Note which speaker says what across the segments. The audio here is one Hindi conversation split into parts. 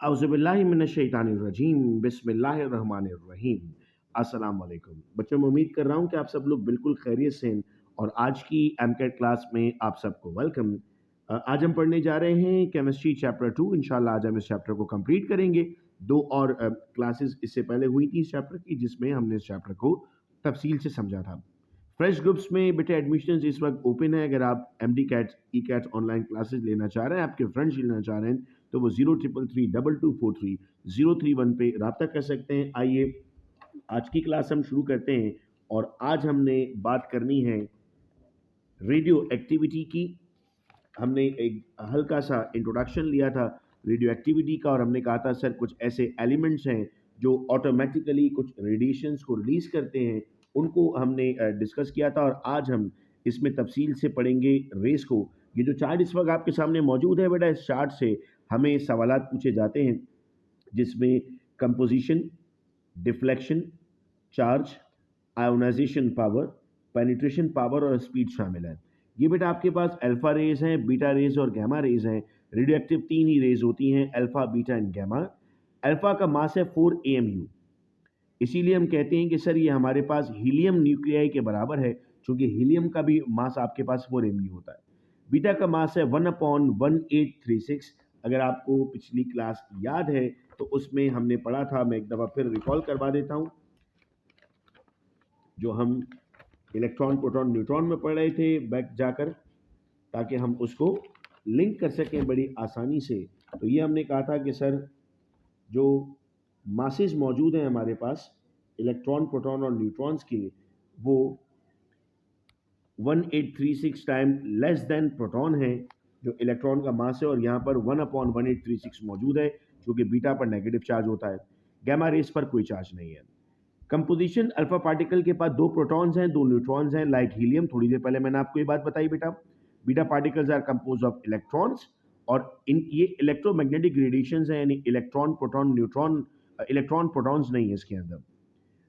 Speaker 1: औज़ुबिल्लाहिमिनश्शैतानिर्रजीम बिस्मिल्लाहिर्रहमानिर्रहीम। अस्सलाम वालेकुम। बच्चों, मैं उम्मीद कर रहा हूँ कि आप सब लोग बिल्कुल खैरियत से हैं और आज की एमकेट क्लास में आप सबको वेलकम। आज हम पढ़ने जा रहे हैं केमिस्ट्री चैप्टर 2। इंशाल्लाह आज हम इस चैप्टर को कंप्लीट करेंगे। दो और क्लासेस इससे पहले हुई थी इस चैप्टर की, जिसमें हमने इस चैप्टर को तफसील से समझा था। फ्रेश ग्रुप्स में बेटे एडमिशन्स इस वक्त ओपन है। अगर आप M D CAT E CAT online classes लेना चाह रहे हैं, आपके फ्रेंड्स लेना चाह रहे हैं, तो वो 03332243 पे रब्ता कर सकते हैं। आइए आज की क्लास हम शुरू करते हैं और आज हमने बात करनी है रेडियो एक्टिविटी की। हमने एक हल्का सा इंट्रोडक्शन लिया था रेडियो एक्टिविटी का और हमने कहा था सर कुछ ऐसे एलिमेंट्स हैं जो ऑटोमेटिकली कुछ रेडिएशंस को रिलीज करते हैं, उनको हमने डिस्कस किया था और आज हम इसमें तफसील से पढ़ेंगे रेस को। ये जो चार्ट इस वक्त आपके सामने मौजूद है बेटा, इस चार्ट से हमें सवालात पूछे जाते हैं जिसमें composition, deflection, charge, ionisation power, penetration power और स्पीड शामिल है। ये बेटा आपके पास अल्फा रेज हैं, बीटा रेज और गामा रेज हैं। रेडियो एक्टिव तीन ही रेज होती हैं, अल्फा, बीटा एंड गामा। अल्फा का मास है 4 AMU, इसीलिए हम कहते हैं कि सर ये हमारे पास हीलियम न्यूक्लियाई के बराबर है, क्योंकि हीलियम का भी मास आपके पास 4 AMU होता है। बीटा का मास है 1/1836। अगर आपको पिछली क्लास याद है तो उसमें हमने पढ़ा था, मैं एक दफ़ा फिर रिकॉल करवा देता हूँ, जो हम इलेक्ट्रॉन प्रोटॉन न्यूट्रॉन में पढ़ रहे थे बैक जाकर, ताकि हम उसको लिंक कर सकें बड़ी आसानी से। तो ये हमने कहा था कि सर जो मासेस मौजूद हैं हमारे पास इलेक्ट्रॉन प्रोटॉन और न्यूट्रॉन्स के, वो 1836 टाइम लेस देन प्रोटॉन है जो इलेक्ट्रॉन का मास है, और यहाँ पर 1/1836 मौजूद है क्योंकि बीटा पर नेगेटिव चार्ज होता है, गामा रेस पर कोई चार्ज नहीं है। कंपोजिशन, अल्फा पार्टिकल के पास 2 प्रोटॉन्स हैं, 2 न्यूट्रॉन्स हैं, लाइक हीलियम। थोड़ी देर पहले मैंने आपको ये बात बताई बेटा। Beta particles are compose of electrons, और इन ये इलेक्ट्रोमैग्नेटिक रेडिएशंस हैं, यानी electron proton neutron, electron protons नहीं है इसके अंदर।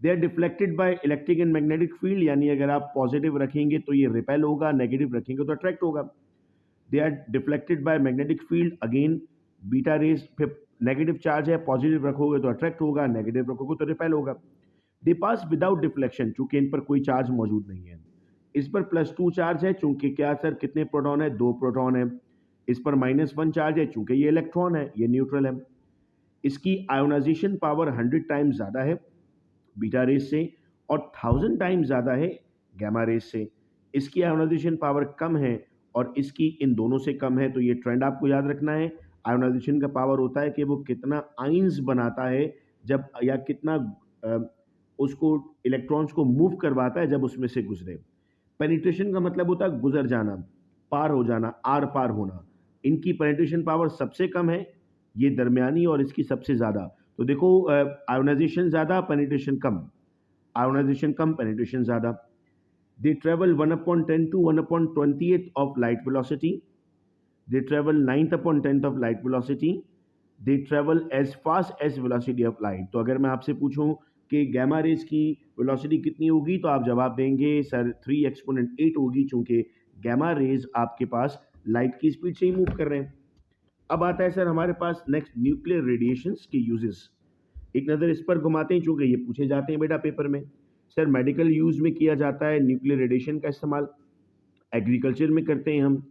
Speaker 1: They are deflected by electric and magnetic field, यानी अगर आप पॉजिटिव रखेंगे तो ये रिपेल होगा, नेगेटिव रखेंगे तो अट्रैक्ट होगा। They are deflected by magnetic field, again beta rays, फिर नेगेटिव चार्ज है, पॉजिटिव रखोगे तो अट्रैक्ट होगा, नेगेटिव रखोगे तो रिपेल होगा। दे पास विदाउट डिफ्लेक्शन, चूंकि इन पर कोई चार्ज मौजूद नहीं है। इस पर +2 चार्ज है, चूंकि क्या सर कितने प्रोटॉन है, 2 प्रोटॉन है। इस पर -1 चार्ज है, चूंकि ये इलेक्ट्रॉन है, ये न्यूट्रल है। इसकी आयोनाइजेशन पावर 100 टाइम्स ज़्यादा है बीटा रेस से और 1000 टाइम्स ज़्यादा है गामा रेस से। इसकी आयोनाइजेशन पावर कम है और इसकी इन दोनों से कम है, तो ये ट्रेंड आपको याद रखना है। आयोनाइजेशन का पावर होता है कि वो कितना आइंस बनाता है जब, या कितना अ, उसको इलेक्ट्रॉन्स को मूव करवाता है जब उसमें से गुजरे। पेनिट्रेशन का मतलब होता है गुजर जाना, पार हो जाना, आर पार होना। इनकी पेनिट्रेशन पावर सबसे कम है, ये दरमियानी, और इसकी सबसे ज़्यादा। तो देखो, आयोनाइजेशन ज़्यादा, पेनिट्रेशन कम, आयोनाइजेशन कम, पेनिट्रेशन ज़्यादा। They travel 1/10 to 1/20 of light velocity. They travel 9/10 of light velocity. They travel as fast as velocity of light. तो अगर मैं आपसे पूछूं कि गामा रेज की वेलोसिटी कितनी होगी, तो आप जवाब देंगे सर 3 एक्सपोनेंट 8 होगी, चूंकि गामा रेज आपके पास लाइट की स्पीड से ही मूव कर रहे हैं। अब आता है सर हमारे पास नेक्स्ट न्यूक्लियर रेडिएशंस के यूजेस। एक नज़र इस पर घुमाते हैं चूंकि ये पूछे जाते हैं बेटा पेपर में। सर मेडिकल यूज में किया जाता है न्यूक्लियर रेडिएशन का इस्तेमाल, एग्रीकल्चर में करते हैं हम,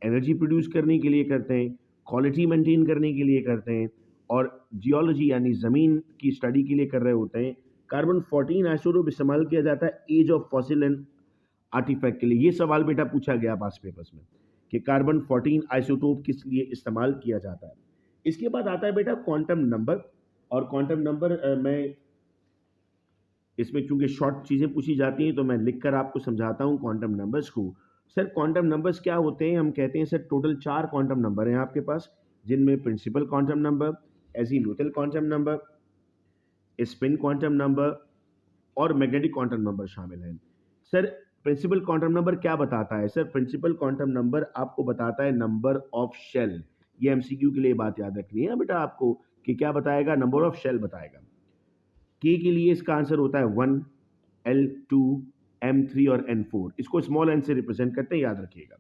Speaker 1: एनर्जी प्रोड्यूस करने के लिए करते हैं, क्वालिटी मेंटेन करने के लिए करते हैं, और जियोलॉजी यानी ज़मीन की स्टडी के लिए कर रहे होते हैं। कार्बन 14 आइसोटोप इस्तेमाल किया जाता है age of fossil and artefact के लिए। ये सवाल बेटा पूछा गया पास पेपर्स में कि कार्बन 14 आइसोटोप किस लिए इस्तेमाल किया जाता है। इसके बाद आता है बेटा क्वांटम नंबर, और क्वांटम नंबर मैं इसमें चूंकि शॉर्ट चीज़ें पूछी जाती हैं तो मैं लिखकर आपको समझाता हूँ क्वांटम नंबर्स को। सर क्वांटम नंबर्स क्या होते हैं, हम कहते हैं सर टोटल 4 क्वांटम नंबर हैं आपके पास, जिनमें principal quantum number, azimuthal quantum number, spin quantum number और मैग्नेटिक क्वांटम नंबर शामिल हैं। सर प्रिंसिपल क्वांटम नंबर क्या बताता है? सर प्रिंसिपल क्वांटम नंबर आपको बताता है नंबर ऑफ शेल। ये एमसीक्यू के लिए बात याद रखनी है बेटा आपको कि क्या बताएगा, नंबर ऑफ शेल बताएगा। के लिए इसका आंसर होता है 1, L2, M3 और N4। इसको स्मॉल n से रिप्रेजेंट करते हैं, याद रखिएगा।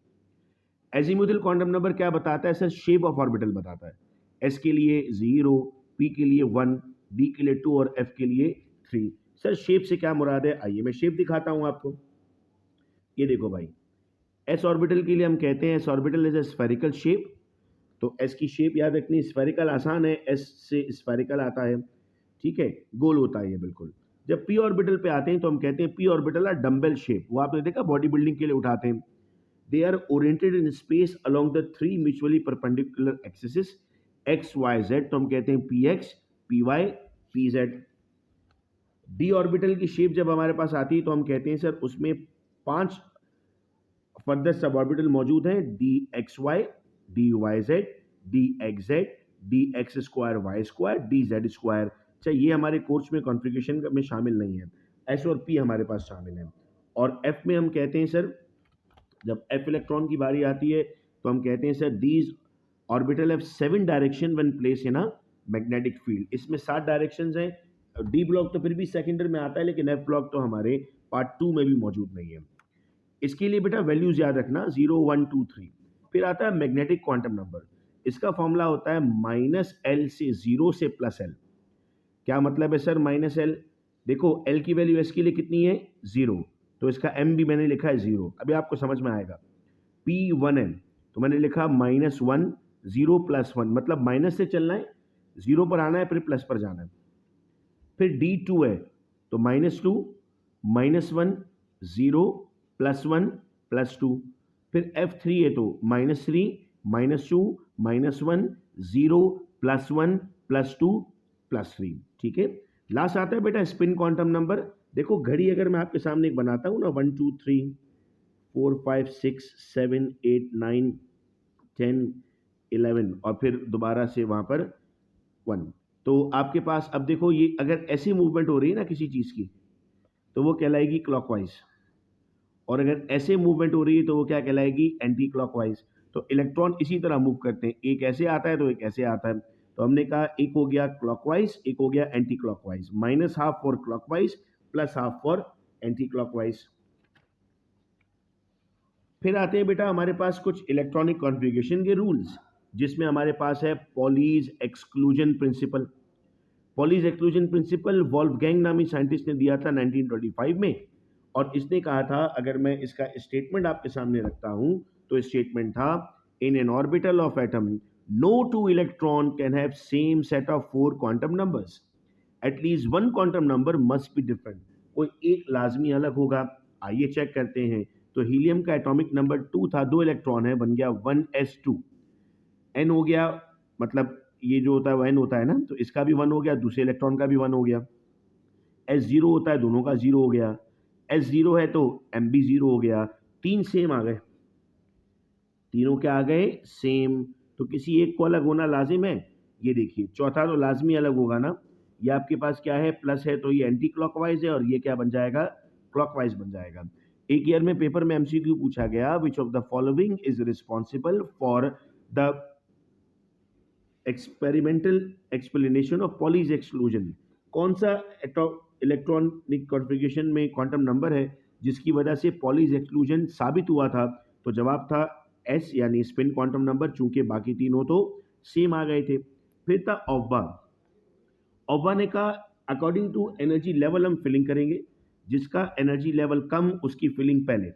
Speaker 1: एजीमुथल क्वांटम नंबर क्या बताता है? सर शेप ऑफ ऑर्बिटल बताता है। एस के लिए 0, पी के लिए 1, डी के लिए 2 और एफ के लिए 3। सर शेप से क्या मुराद है? आइए मैं शेप दिखाता हूं आपको। ये देखो भाई, एस ऑर्बिटल के लिए हम कहते हैं S orbital is a spherical shape. तो एस की शेप याद रखनी, स्फेरिकल आसान है, एस से स्फेरिकल आता है, ठीक है, गोल होता है ये बिल्कुल। जब पी ऑर्बिटल पे आते हैं तो हम कहते हैं P orbital are dumbbell shape. वो आपने देखा बॉडी बिल्डिंग के लिए उठाते हैं। They are oriented in space along the 3 mutually perpendicular axis X Y Z. तो हम कहते हैं P X, P Y, P Z. D orbital की शेप जब हमारे पास आती है तो हम कहते हैं सर उसमें 5 फर्दर सब ऑर्बिटल मौजूद हैं, D X Y, D Y Z, D X Z, D X square Y square, D Z square. अच्छा, ये हमारे कोर्स में कॉन्फ़िगरेशन में शामिल नहीं है। एस और पी हमारे पास शामिल है। और एफ में हम कहते हैं सर, जब एफ इलेक्ट्रॉन की बारी आती है तो हम कहते हैं sir these orbital have 7 direction when place in a magnetic field. इसमें 7 डायरेक्शंस हैं। डी ब्लॉक तो फिर भी सेकेंडरी में आता है, लेकिन एफ ब्लॉक तो हमारे पार्ट 2 में भी मौजूद नहीं है। इसके लिए बेटा वैल्यूज याद रखना 0, 1, 2, 3। फिर आता है मैग्नेटिक क्वांटम नंबर। इसका फॉर्मूला होता है -L से 0 से +L। क्या मतलब है सर -L? देखो L की वैल्यू S के लिए कितनी है? 0, तो इसका M भी मैंने लिखा है 0। अभी आपको समझ में आएगा। P1L तो मैंने लिखा -1, 0 + 1, मतलब माइनस से चलना है, 0 पर आना है, फिर प्लस पर जाना है। फिर D2 है तो -2, -1, 0, +1, +2। फिर F3 है तो -3, -2, -1, 0, +1, +2, +3। ठीक है। लास्ट आता है बेटा स्पिन क्वांटम नंबर। देखो घड़ी अगर मैं आपके सामने एक बनाता हूँ ना, 1, 2, 3, 4, 5, 6, 7, 8, 9, 10, 11 और फिर दोबारा से वहां पर 1। तो आपके पास अब देखो, ये अगर ऐसी मूवमेंट हो रही है ना किसी चीज की, तो वो कहलाएगी क्लॉकवाइज, और अगर ऐसे मूवमेंट हो रही है तो वो क्या कहलाएगी? Anti clockwise. तो इलेक्ट्रॉन इसी तरह मूव करते हैं, एक ऐसे आता है तो एक ऐसे आता है। तो हमने कहा एक हो गया क्लॉकवाइज, एक हो गया anti clockwise. -½ for clockwise, +½ for anti clockwise. फिर आते हैं बेटा हमारे पास कुछ इलेक्ट्रॉनिक कॉन्फ़िगरेशन के रूल्स, जिसमें हमारे पास है Pauli's exclusion principle. Pauli's exclusion principle वॉल्फगैंग नामी साइंटिस्ट ने दिया था 1925 में, और इसने कहा था, अगर मैं इसका स्टेटमेंट आपके सामने रखता हूं तो स्टेटमेंट था, in an orbital of atom no two electron can have same set of 4 quantum numbers, at least 1 quantum number must be different. कोई एक लाजमी अलग होगा। आइए चेक करते हैं। तो हीलियम का एटॉमिक नंबर 2 था, 2 इलेक्ट्रॉन है, बन गया 1s2। n हो गया, मतलब ये जो होता है वो n होता है ना, तो इसका भी 1 हो गया, दूसरे इलेक्ट्रॉन का भी 1 हो गया। s0 होता है, दोनों का 0 हो गया। s0 है तो m भी 0 हो गया। 3 सेम आ गए, तीनों क्या आ गए? सेम। तो किसी एक को अलग होना लाजिम है। ये देखिए चौथा तो लाजमी अलग होगा ना। ये आपके पास क्या है? प्लस है, तो ये एंटी क्लॉकवाइज है, और ये क्या बन जाएगा? क्लॉकवाइज बन जाएगा। एक ईयर में पेपर में एमसीक्यू पूछा गया, which of the following is responsible for the experimental explanation of Pauli's exclusion. कौन सा इलेक्ट्रॉनिक कॉन्फ़िगरेशन में क्वांटम नंबर है जिसकी वजह से पॉलीज एक्सक्लूजन साबित हुआ था? तो जवाब था एस, यानी स्पिन क्वांटम नंबर, चूंकि बाकी तीनों तो सेम आ गए थे। फिर था ओब्बा। ओब्बा ने कहा अकॉर्डिंग टू एनर्जी लेवल हम फिलिंग करेंगे, जिसका एनर्जी लेवल कम उसकी फिलिंग पहले।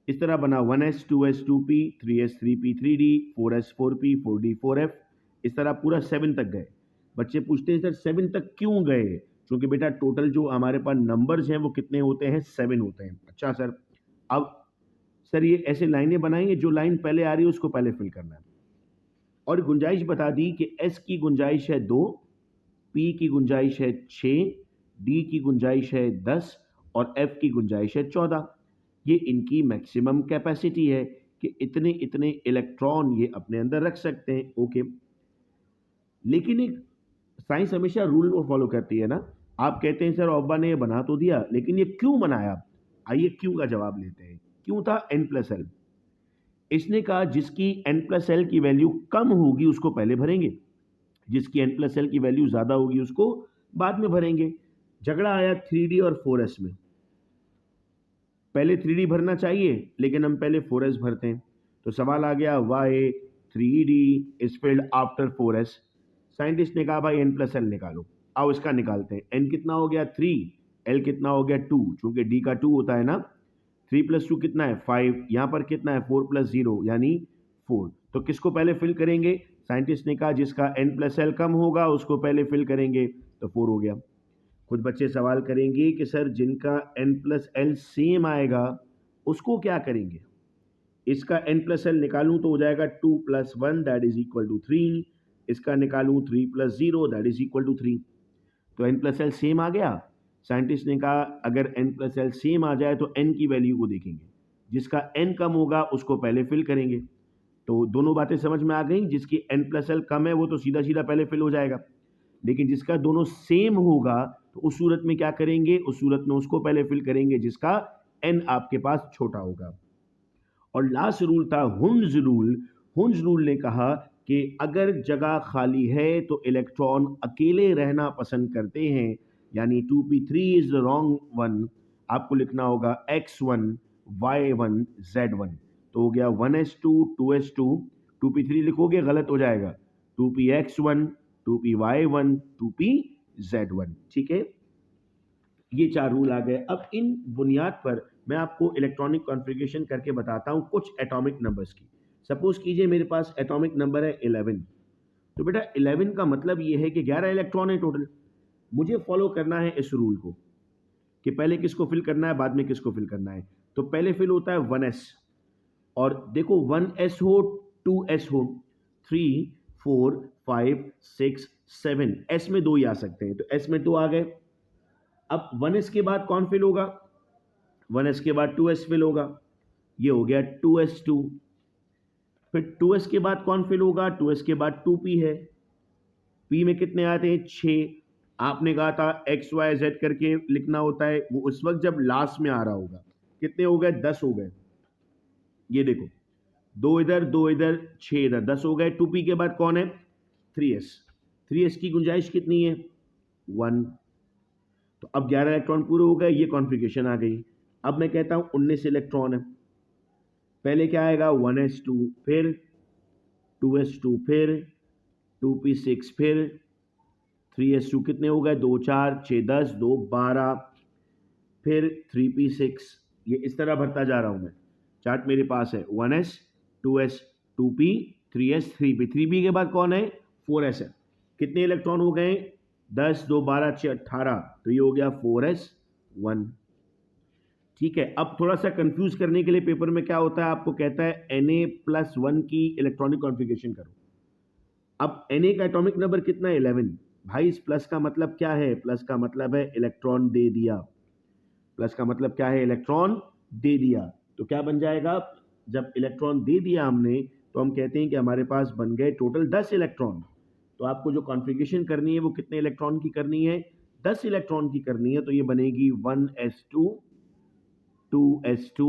Speaker 1: इस तरह बना 1s 2s 2p 3s 3p 3d 4s 4p 4d 4f। इस तरह पूरा 7 तक गए। बच्चे पूछते हैं सर 7 तक क्यों गए? क्योंकि बेटा टोटल जो हमारे पास नंबर्स हैं वो कितने होते हैं? 7 होते हैं। अच्छा सर, अब सर ये ऐसे लाइनें बनाएंगे, जो लाइन पहले आ रही है उसको पहले फिल करना है। और गुंजाइश बता दी कि s की गुंजाइश है 2, p की गुंजाइश है 6, d की गुंजाइश है 10 और f की गुंजाइश है 14। ये इनकी मैक्सिमम कैपेसिटी है कि इतने इतने इलेक्ट्रॉन ये अपने अंदर रख सकते हैं। ओके, लेकिन एक साइंस हमेशा रूल को फॉलो करती है ना। आप कहते हैं सर ओब्बा ने ये बना तो दिया, लेकिन ये क्यों बनाया? आइए क्यों का जवाब लेते हैं। क्यों था n+l? इसने कहा जिसकी n+l की वैल्यू कम होगी उसको पहले भरेंगे, जिसकी n+l की वैल्यू ज्यादा होगी उसको बाद में भरेंगे। झगड़ा आया 3d और 4s में। पहले 3d भरना चाहिए, लेकिन हम पहले 4s भरते हैं। तो सवाल आ गया why 3D is filled after 4s। Scientist ने कहा भाई n प्लस एल निकालो। आओ इसका निकालते हैं। n कितना हो गया 3, l कितना हो गया 2, चूंकि d का 2 होता है ना। 3 प्लस 2 कितना है 5, यहाँ पर कितना है 4 प्लस 0 यानी 4। तो किसको पहले फिल करेंगे? साइंटिस्ट ने कहा जिसका n प्लस एल कम होगा उसको पहले फिल करेंगे, तो 4 हो गया। कुछ बच्चे सवाल करेंगे कि सर जिनका n प्लस एल सेम आएगा उसको क्या करेंगे? इसका n प्लस एल निकालूं तो हो जाएगा 2 plus 1 that is equal to 3। इसका निकालूं 3 plus 0 that is equal to 3। तो n प्लस एल सेम आ गया। साइंटिस्ट ने कहा अगर n प्लस एल सेम आ जाए तो n की वैल्यू को देखेंगे, जिसका n कम होगा उसको पहले फिल करेंगे। तो दोनों बातें समझ में आ गई। जिसकी n प्लस एल कम है वो तो सीधा सीधा पहले फिल हो जाएगा, लेकिन जिसका दोनों सेम होगा तो उस सूरत में क्या करेंगे? उस सूरत में उसको पहले फिल करेंगे जिसका n आपके पास छोटा होगा। और लास्ट रूल था हुंज रूल। हुंज रूल ने कहा कि अगर जगह खाली है तो इलेक्ट्रॉन अकेले रहना पसंद करते हैं, यानी 2p3 is the wrong one. आपको लिखना होगा x1 y1 z1। तो हो गया 1s2 2s2, 2p3 लिखोगे गलत हो जाएगा, 2px1 2py1 2pz1। ठीक है, ये 4 रूल आ गए। अब इन बुनियाद पर मैं आपको इलेक्ट्रॉनिक कॉन्फ़िगरेशन करके बताता हूं कुछ एटॉमिक नंबर्स की। सपोज कीजिए मेरे पास एटॉमिक नंबर है 11। तो बेटा 11 का मतलब ये है कि 11 इलेक्ट्रॉन है टोटल। मुझे फॉलो करना है इस रूल को कि पहले किसको फिल करना है बाद में किसको फिल करना है। तो पहले फिल होता है 1s, और देखो 1s हो 2s हो 3 4 5 6 7, s में 2 ही आ सकते हैं, तो s में 2 आ गए। अब 1s के बाद कौन फिल होगा? 1s के बाद 2s फिल होगा, ये हो गया 2s2। फिर 2s के बाद कौन फिल होगा? 2s के बाद 2p है। p में कितने आते हैं? 6। आपने कहा था x y z करके लिखना होता है, वो उस वक्त जब लास्ट में आ रहा होगा। कितने हो गए? 10 हो गए। ये देखो 2 इधर 2 इधर 6 इधर, 10 हो गए। 2p के बाद कौन है? 3s। 3s की गुंजाइश कितनी है? 1। तो अब 11 इलेक्ट्रॉन पूरे हो गए, ये कॉन्फ़िगरेशन आ गई। अब मैं कहता हूं 19 इलेक्ट्रॉन है। पहले क्या आएगा? 1s2, फिर 2s2, फिर 2p6, फिर 3s2। कितने हो गए? 2 4 6 10 2 12, फिर 3p6। ये इस तरह भरता जा रहा हूं मैं। चार्ट मेरे पास है 1s 2s 2p 3s 3p। 3p के बाद कौन है? 4s है। कितने इलेक्ट्रॉन हो गए? 10 2 12 6 18, तो ये हो गया 4s1। ठीक है, अब थोड़ा सा कंफ्यूज करने के लिए पेपर में क्या होता है, आपको कहता है Na+1 की इलेक्ट्रॉनिक कॉन्फ़िगरेशन करो। अब Na का एटॉमिक नंबर कितना है? 11। भाई इस प्लस का मतलब क्या है? प्लस का मतलब है इलेक्ट्रॉन दे दिया। प्लस का मतलब क्या है? इलेक्ट्रॉन दे दिया। तो क्या बन जाएगा? जब इलेक्ट्रॉन दे दिया हमने तो हम कहते हैं कि हमारे पास बन गए टोटल 10 इलेक्ट्रॉन। तो आपको जो कॉन्फ़िगरेशन करनी है वो कितने इलेक्ट्रॉन की करनी है? 10 इलेक्ट्रॉन की करनी है। तो ये बनेगी 1s2 2s2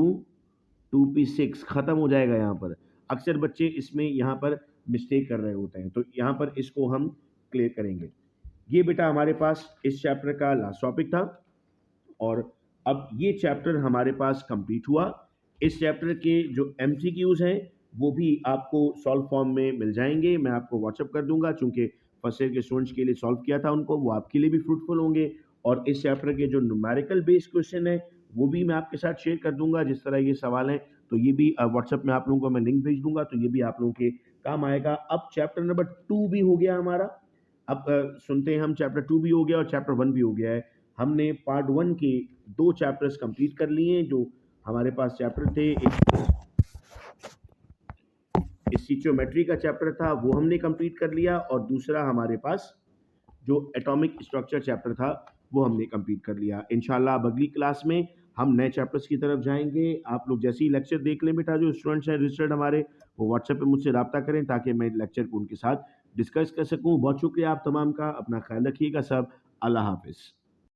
Speaker 1: 2p6। खत्म हो जाएगा यहाँ पर। अक्सर बच्चे इसमें यहाँ पर मिस्टेक कर रहे होते हैं, तो यहाँ पर इसको हम क्लियर करेंगे। ये बेटा हमारे पास इस चैप्टर का लास्ट टॉपिक था, और अब ये चैप्टर हमारे पास कंप्लीट हुआ। इस चैप्टर के जो एमसीक्यूज हैं वो भी आपको सॉल्व फॉर्म में मिल जाएंगे। मैं आपको व्हाट्सअप कर दूंगा, चूंकि फर्स्ट ईयर के स्टूडेंट्स के लिए सॉल्व किया था उनको, वो आपके लिए भी फ्रूटफुल होंगे। और इस चैप्टर के जो न्यूमेरिकल बेस्ड क्वेश्चन है वो भी मैं आपके साथ शेयर कर दूंगा। जिस तरह ये सवाल हैं तो ये भी व्हाट्सएप में आप लोगों को मैं लिंक भेज दूंगा, तो ये भी आप लोगों के काम आएगा। अब चैप्टर नंबर 2 भी हो गया हमारा। अब सुनते हैं हम, चैप्टर 2 भी हो गया और चैप्टर 1 भी हो गया है। हमने पार्ट 1 के 2 चैप्टर्स कंप्लीट कर लिए हैं। जो हमारे पास चैप्टर थे, एक स्टिचियोमेट्री का चैप्टर था वो हमने कंप्लीट कर लिया, और दूसरा हमारे पास जो एटॉमिक स्ट्रक्चर चैप्टर था वो हमने कंप्लीट कर लिया। इंशाल्लाह अब अगली क्लास में हम नए चैप्टर्स की तरफ जाएंगे। आप लोग जैसे ही लेक्चर देख लें बेटा, जो स्टूडेंट्स हैं रजिस्टर्ड हमारे, वो व्हाट्सएप पे मुझसे रब्ता करें ताकि मैं लेक्चर को उनके साथ डिस्कस कर सकूं। बहुत शुक्रिया आप तमाम का, अपना ख्याल रखिएगा सब। अल्लाह हाफिज़।